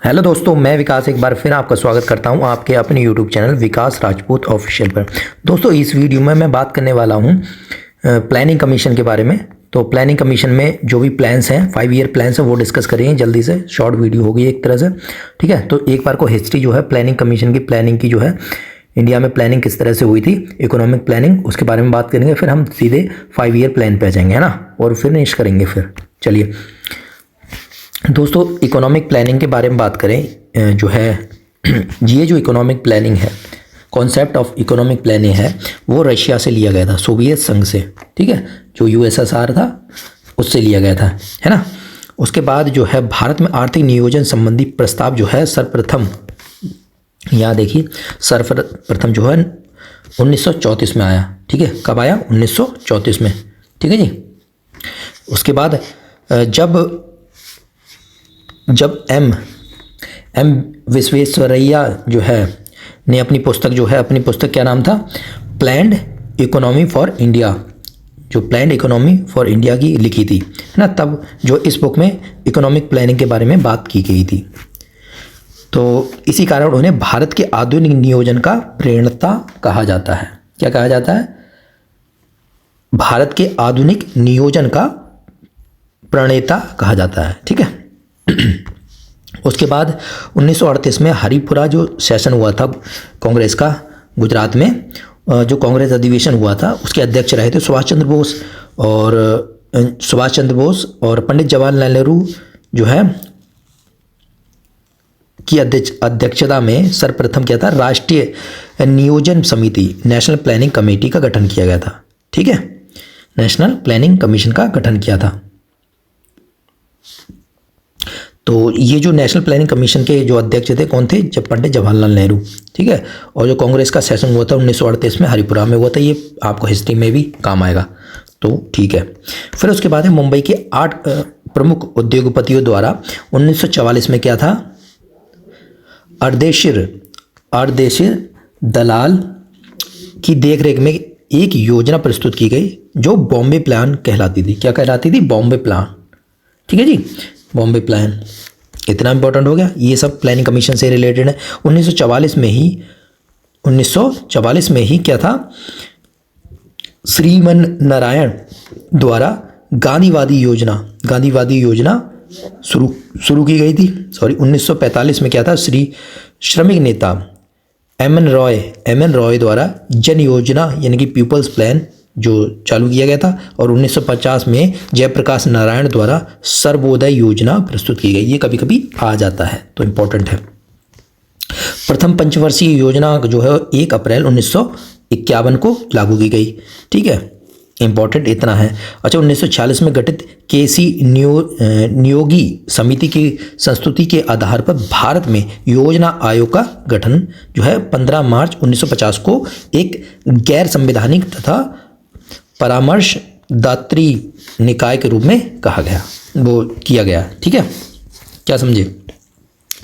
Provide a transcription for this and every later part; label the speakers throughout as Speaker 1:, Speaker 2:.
Speaker 1: Hello दोस्तों, मैं विकास एक बार फिर आपका स्वागत करता हूं आपके अपने यूट्यूब चैनल विकास राजपूत ऑफिशियल पर। दोस्तों, इस वीडियो में मैं बात करने वाला हूं प्लानिंग कमीशन के बारे में। तो प्लानिंग कमीशन में जो भी प्लान्स हैं, 5 ईयर प्लान्स हैं, वो डिस्कस करेंगे जल्दी से। शॉर्ट वीडियो होगी एक तरह से, ठीक है। तो एक बार को हिस्ट्री जो है प्लानिंग कमीशन की, प्लानिंग की जो है इंडिया में प्लानिंग किस तरह से हुई थी, इकोनॉमिक प्लानिंग, उसके बारे में बात करेंगे। फिर हम सीधे 5 ईयर प्लान पे आ जाएंगे, है ना, और फिनिश करेंगे। फिर चलिए दोस्तों, इकोनॉमिक प्लानिंग के बारे में बात करें जो है ये जो इकोनॉमिक प्लानिंग है, कॉन्सेप्ट ऑफ इकोनॉमिक प्लानिंग है, वो रशिया से लिया गया था, सोवियत संघ से, ठीक है। जो यूएसएसआर था उससे लिया गया था, है ना। उसके बाद जो है भारत में आर्थिक नियोजन संबंधी प्रस्ताव जो है सर्वप्रथम, यहाँ देखिए, सर्वप्रथम जो है 1934 में आया, ठीक है। कब आया? 1934 में, ठीक है जी। उसके बाद जब एम विश्वेश्वरैया जो है ने अपनी पुस्तक क्या नाम था, प्लान्ड इकोनॉमी फॉर इंडिया, जो प्लान्ड इकोनॉमी फॉर इंडिया की लिखी थी, है ना। तब जो इस बुक में इकोनॉमिक प्लानिंग के बारे में बात की गई थी। तो इसी कारण उन्हें भारत के आधुनिक नियोजन का प्रणेता कहा जाता है। क्या कहा जाता है? भारत के आधुनिक नियोजन का प्रणेता कहा जाता है, ठीक है। उसके बाद 1938 में हरिपुरा जो सेशन हुआ था कांग्रेस का, गुजरात में जो कांग्रेस अधिवेशन हुआ था, उसके अध्यक्ष रहे थे सुभाष चंद्र बोस और पंडित जवाहरलाल नेहरू जो है की अध्यक्षता में सर्वप्रथम क्या था, राष्ट्रीय नियोजन समिति, नेशनल प्लानिंग कमेटी का गठन किया गया था, ठीक है। नेशनल प्लानिंग कमीशन का गठन किया था। तो ये जो नेशनल प्लानिंग कमीशन के जो अध्यक्ष थे कौन थे? पंडित जवाहरलाल नेहरू, ठीक है। और जो कांग्रेस का सेशन हुआ था 1938 में हरिपुरा में हुआ था, ये आपको हिस्ट्री में भी काम आएगा, तो ठीक है। फिर उसके बाद है मुंबई के 8 प्रमुख उद्योगपतियों द्वारा 1944 में क्या था, अर्देशीर दलाल की देखरेख में एक योजना प्रस्तुत की गई जो बॉम्बे प्लान कहलाती थी। क्या कहलाती थी? बॉम्बे प्लान, ठीक है जी, बॉम्बे प्लान। इतना इंपॉर्टेंट हो गया, ये सब प्लानिंग कमीशन से रिलेटेड है। 1944 में ही क्या था, श्रीमन नारायण द्वारा गांधीवादी योजना शुरू की गई थी। 1945 में क्या था, श्रमिक नेता एम एन रॉय द्वारा जन योजना यानी कि पीपल्स प्लान जो चालू किया गया था। और 1950 में जयप्रकाश नारायण द्वारा सर्वोदय योजना प्रस्तुत की गई। ये कभी कभी आ जाता है तो इम्पोर्टेंट है। प्रथम पंचवर्षीय योजना जो है 1 अप्रैल 1951 को लागू की गई, ठीक है, इम्पोर्टेंट इतना है। अच्छा, 1946 में गठित केसी नियोगी समिति की संस्तुति के आधार पर भारत में योजना आयोग का गठन जो है 15 मार्च 1950 को एक गैर संवैधानिक तथा परामर्शदात्री निकाय के रूप में कहा गया, वो किया गया, ठीक है। क्या समझे?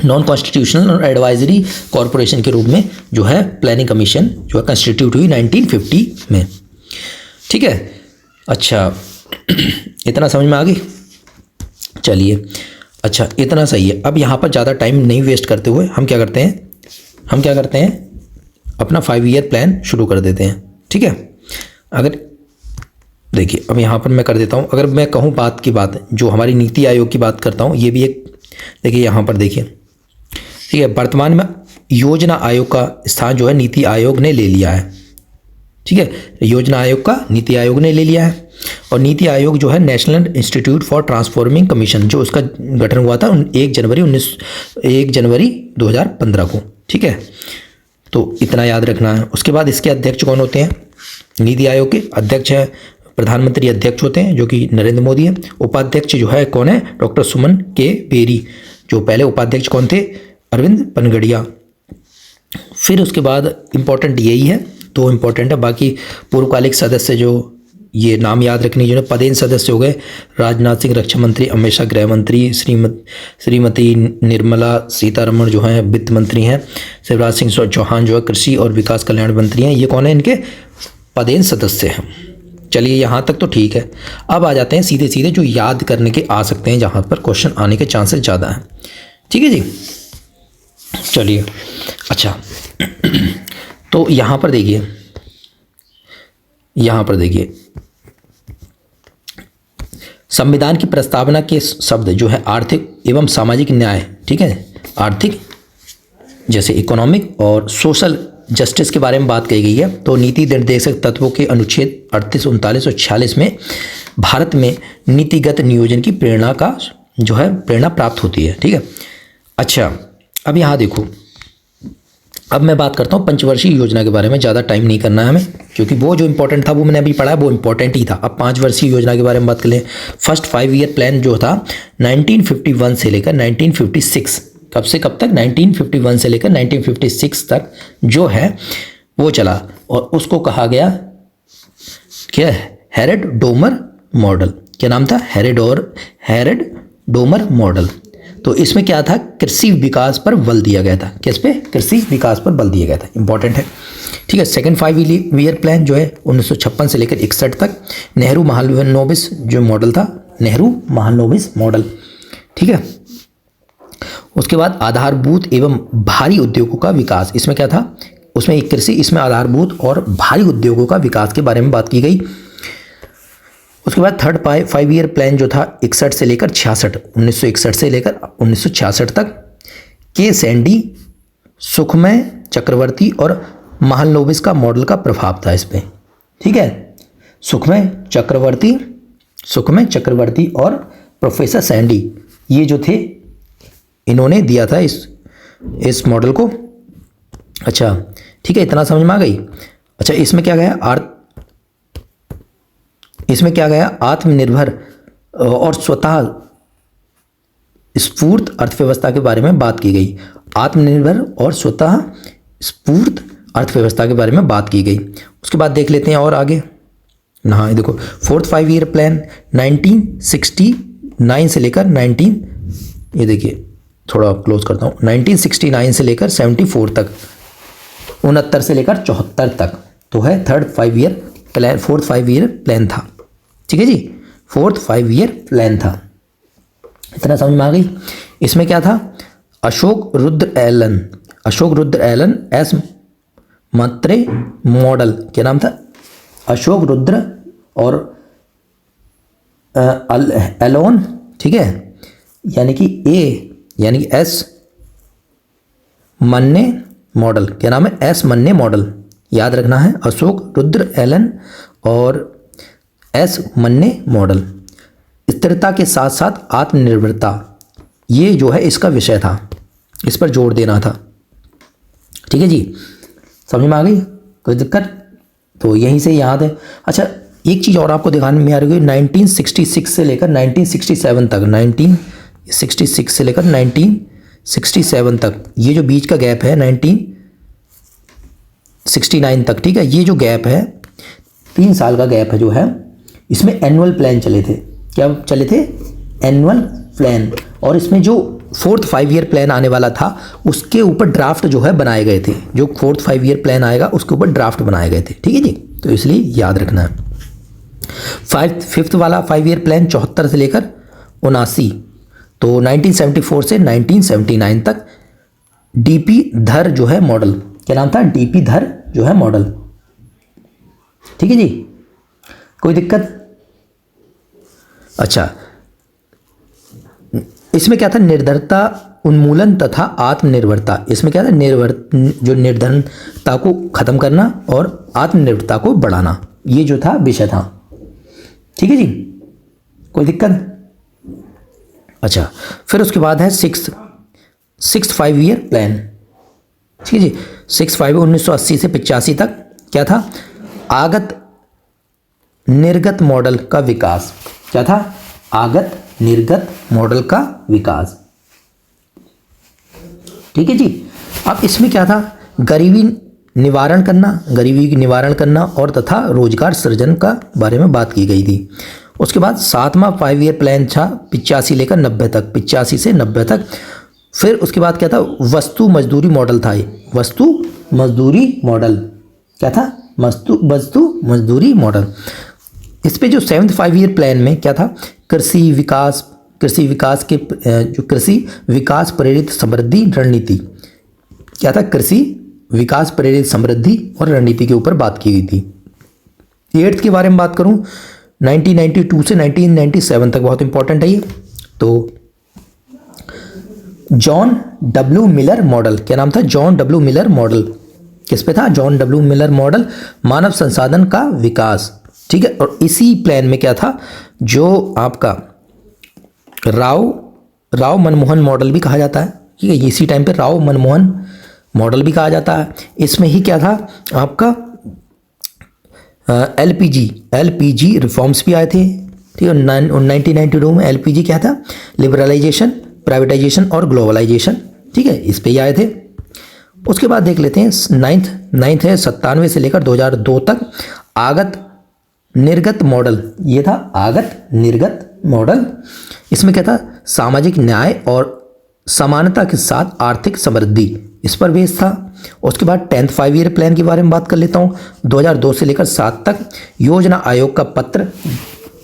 Speaker 1: नॉन कॉन्स्टिट्यूशनल और एडवाइजरी कॉरपोरेशन के रूप में जो है प्लानिंग कमीशन जो है कंस्टिट्यूट हुई 1950 में, ठीक है। अच्छा, इतना समझ में आ गई? चलिए, अच्छा, इतना सही है। अब यहाँ पर ज़्यादा टाइम नहीं वेस्ट करते हुए हम क्या करते हैं, अपना 5 ईयर प्लान शुरू कर देते हैं, ठीक है। अगर देखिए, अब यहाँ पर मैं कर देता हूँ, अगर मैं कहूँ बात जो हमारी नीति आयोग की बात करता हूँ, ये भी एक, देखिए यहाँ पर देखिए, ठीक है, वर्तमान में योजना आयोग का स्थान जो है नीति आयोग ने ले लिया है, ठीक है। योजना आयोग का नीति आयोग ने ले लिया है। और नीति आयोग जो है national institute for transforming commission, जो उसका गठन हुआ था 1 जनवरी 2015 को, ठीक है। तो इतना याद रखना है। उसके बाद इसके अध्यक्ष कौन होते हैं? नीति आयोग के अध्यक्ष है प्रधानमंत्री अध्यक्ष होते हैं, जो कि नरेंद्र मोदी है। उपाध्यक्ष जो है कौन है? डॉक्टर सुमन के बेरी। जो पहले उपाध्यक्ष कौन थे? अरविंद पनगड़िया। फिर उसके बाद इम्पोर्टेंट यही है, 2 इम्पोर्टेंट है, बाकी पूर्वकालिक सदस्य जो ये नाम याद रखनी, जो पदेन सदस्य हो गए, राजनाथ सिंह रक्षा मंत्री, अमित शाह गृह मंत्री, श्रीमती निर्मला सीतारमण जो हैं वित्त मंत्री हैं, शिवराज सिंह चौहान जो है कृषि और विकास कल्याण मंत्री हैं। ये कौन है? इनके पदेन सदस्य हैं। चलिए, यहाँ तक तो ठीक है। अब आ जाते हैं सीधे जो याद करने के आ सकते हैं, जहाँ पर क्वेश्चन आने के चांसेस ज़्यादा हैं, ठीक है जी। चलिए, अच्छा तो यहाँ पर देखिए, संविधान की प्रस्तावना के शब्द जो है आर्थिक एवं सामाजिक न्याय, ठीक है, आर्थिक जैसे इकोनॉमिक और सोशल जस्टिस के बारे में बात कही गई है। तो नीति निर्देशक तत्वों के अनुच्छेद 38, 39 और 46 में भारत में नीतिगत नियोजन की प्रेरणा का जो है प्रेरणा प्राप्त होती है, ठीक है। अच्छा, अब यहाँ देखो, अब मैं बात करता हूँ पंचवर्षीय योजना के बारे में। ज़्यादा टाइम नहीं करना है हमें, क्योंकि वो जो इंपॉर्टेंट था वो मैंने अभी पढ़ा है, वो इंपॉर्टेंट ही था। अब 5 वर्षीय योजना के बारे में बात कर लें। फर्स्ट 5 ईयर प्लान जो था 1951 से लेकर 1956, कब से कब तक, 1951 से लेकर 1956 तक जो है वो चला, और उसको कहा गया क्या, हेरेड-डोमर मॉडल। क्या नाम था, हेरेड-डोमर मॉडल। तो इसमें क्या था, कृषि विकास पर बल दिया गया था। किस पे, कृषि विकास पर बल दिया गया था, इंपॉर्टेंट है, ठीक है। सेकंड 5 ईयर प्लान जो है 1956 से लेकर 61 तक, नेहरू महालनोबिस जो मॉडल था, नेहरू महालनोबिस मॉडल, ठीक है। उसके बाद आधारभूत एवं भारी उद्योगों का विकास, इसमें क्या था, उसमें एक कृषि, इसमें आधारभूत और भारी उद्योगों का विकास के बारे में बात की गई। उसके बाद थर्ड 5 ईयर प्लान जो था 61 से लेकर 66, 1961 से लेकर 1966 तक, के सैंडी, सुखमय चक्रवर्ती और महालनोबिस का मॉडल का प्रभाव था इस पे, ठीक है। सुखमय चक्रवर्ती और प्रोफेसर सैंडी, ये जो थे इन्होंने दिया था इस मॉडल को। अच्छा, ठीक है, इतना समझ में आ गई। अच्छा, इसमें क्या गया, आत्मनिर्भर और स्वतः स्फूर्त अर्थव्यवस्था के बारे में बात की गई। आत्मनिर्भर और स्वतः स्फूर्त अर्थव्यवस्था के बारे में बात की गई। उसके बाद देख लेते हैं और आगे। हाँ, देखो, फोर्थ 5 ईयर प्लान 1969 से लेकर 19, ये देखिए थोड़ा क्लोज करता हूँ, 1969 से लेकर 74 तक, 69 से लेकर 74 तक, तो है third 5 year plan, fourth 5 year plan था, ठीक है जी, फोर्थ 5 ईयर प्लान था। इतना समझ में आ गई। इसमें क्या था, अशोक रुद्र एलन एस मत्रे मॉडल, क्या नाम था, अशोक रुद्र और एलोन, ठीक है, यानी कि एस मन्ने मॉडल, क्या नाम है, एस मन्ने मॉडल, याद रखना है, अशोक रुद्र एलन और एस मन्ने मॉडल। स्थिरता के साथ साथ आत्मनिर्भरता, ये जो है इसका विषय था, इस पर जोर देना था, ठीक है जी, समझ में आ गई, कोई दिक्कत, तो यहीं से याद है। अच्छा, एक चीज़ और आपको दिखाने में आ रही है, 1966 से लेकर 1967 तक, 1966 से लेकर 1967 तक, ये जो बीच का गैप है 1969 तक, ठीक है, ये जो गैप है 3 साल का गैप है जो है, इसमें एनुअल प्लान चले थे। क्या चले थे, एनुअल प्लान, और इसमें जो फोर्थ 5 ईयर प्लान आने वाला था उसके ऊपर ड्राफ्ट जो है बनाए गए थे, जो फोर्थ 5 ईयर प्लान आएगा उसके ऊपर ड्राफ्ट बनाए गए थे, ठीक है जी, तो इसलिए याद रखना है। फिफ्थ वाला 5 ईयर प्लान 74 से लेकर 79, तो 1974 से 1979 तक डीपी धर जो है मॉडल, क्या नाम था, डीपी धर जो है मॉडल, ठीक है जी, कोई दिक्कत। अच्छा, इसमें क्या था, निर्धनता उन्मूलन तथा आत्मनिर्भरता, इसमें क्या था, जो निर्धनता को खत्म करना और आत्मनिर्भरता को बढ़ाना, ये जो था विषय था, ठीक है जी, कोई दिक्कत। अच्छा, फिर उसके बाद है सिक्स 5 ईयर प्लान, ठीक है जी, 6-5 1980 से 85 तक, क्या था, आगत निर्गत मॉडल का विकास, क्या था, आगत निर्गत मॉडल का विकास, ठीक है जी। अब इसमें क्या था, गरीबी निवारण करना और तथा रोजगार सृजन का बारे में बात की गई थी। उसके बाद 7वां 5 ईयर प्लान था 85 लेकर 90 तक, 85 से 90 तक। फिर उसके बाद क्या था, वस्तु मजदूरी मॉडल था, ये वस्तु मजदूरी मॉडल, क्या था, वस्तु मजदूरी मॉडल। इस पे जो 7th 5 ईयर प्लान में क्या था, कृषि विकास प्रेरित समृद्धि रणनीति, क्या था, कृषि विकास प्रेरित समृद्धि और रणनीति के ऊपर बात की गई थी। 8th के बारे में बात करूं 1992 से 1997 तक बहुत इंपॉर्टेंट है ये। तो जॉन डब्ल्यू मिलर मॉडल, क्या नाम था, जॉन डब्ल्यू मिलर मॉडल, किस पे था, जॉन डब्ल्यू मिलर मॉडल, मानव संसाधन का विकास, ठीक है। और इसी प्लान में क्या था, जो आपका राव मनमोहन मॉडल भी कहा जाता है, ठीक है, इसी टाइम पे राव मनमोहन मॉडल भी कहा जाता है। इसमें ही क्या था आपका एलपीजी रिफॉर्म्स भी आए थे, ठीक है। 1992 में एलपीजी क्या था, लिबरलाइजेशन, प्राइवेटाइजेशन और ग्लोबलाइजेशन, ठीक है, इस पे ही आए थे। उसके बाद देख लेते हैं नाइन्थ है 97 से लेकर 2002 तक आगत निर्गत मॉडल, ये था आगत निर्गत मॉडल। इसमें क्या था, सामाजिक न्याय और समानता के साथ आर्थिक समृद्धि, इस पर बेस था। उसके बाद 10th 5 ईयर प्लान के बारे में बात कर लेता हूँ। 2002 से लेकर 7 तक योजना आयोग का पत्र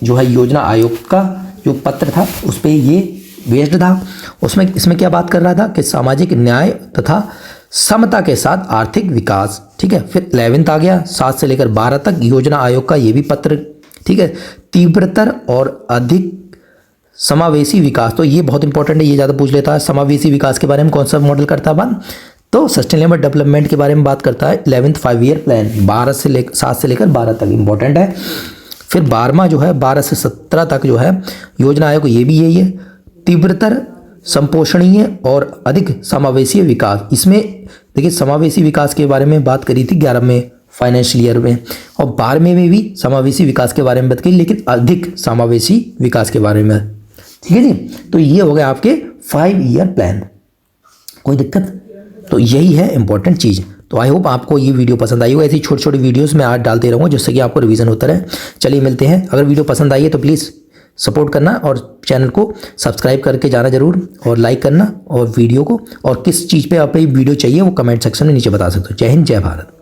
Speaker 1: जो है, योजना आयोग का जो पत्र था उस पर ये बेस्ड था। इसमें क्या बात कर रहा था कि सामाजिक न्याय तथा समता के साथ आर्थिक विकास, ठीक है। फिर 11th आ गया 7 से लेकर 12 तक योजना आयोग का ये भी पत्र, ठीक है, तीव्रतर और अधिक समावेशी विकास, तो ये बहुत इंपॉर्टेंट है, ये ज़्यादा पूछ लेता है। समावेशी विकास के बारे में कौन सा मॉडल करता है बात, तो सस्टेनेबल डेवलपमेंट के बारे में बात करता है 11th 5 ईयर प्लान, 7 से लेकर 12 तक इंपॉर्टेंट है। फिर 12वां जो है 12 से 17 तक जो है योजना आयोग, ये भी यही है, तीव्रतर संपोषणीय और अधिक समावेशी विकास। इसमें देखिए समावेशी विकास के बारे में बात करी थी 11वें फाइनेंशियल ईयर में, और 12वें में भी समावेशी विकास के बारे में बात करी, लेकिन अधिक समावेशी विकास के बारे में, ठीक है जी। तो ये हो गया आपके 5 ईयर प्लान, कोई दिक्कत, तो यही है इंपॉर्टेंट चीज़। तो आई होप आपको ये वीडियो पसंद आई हो। ऐसी छोटी छोटी वीडियोस मैं आज डालते रहूँगा जिससे कि आपको रिवीजन होता रहे। चलिए मिलते हैं, अगर वीडियो पसंद आई है तो प्लीज़ सपोर्ट करना और चैनल को सब्सक्राइब करके जाना जरूर, और लाइक करना, और वीडियो को, और किस चीज़ पे आप वीडियो चाहिए वो कमेंट सेक्शन में नीचे बता सकते हो। जय हिंद, जय भारत।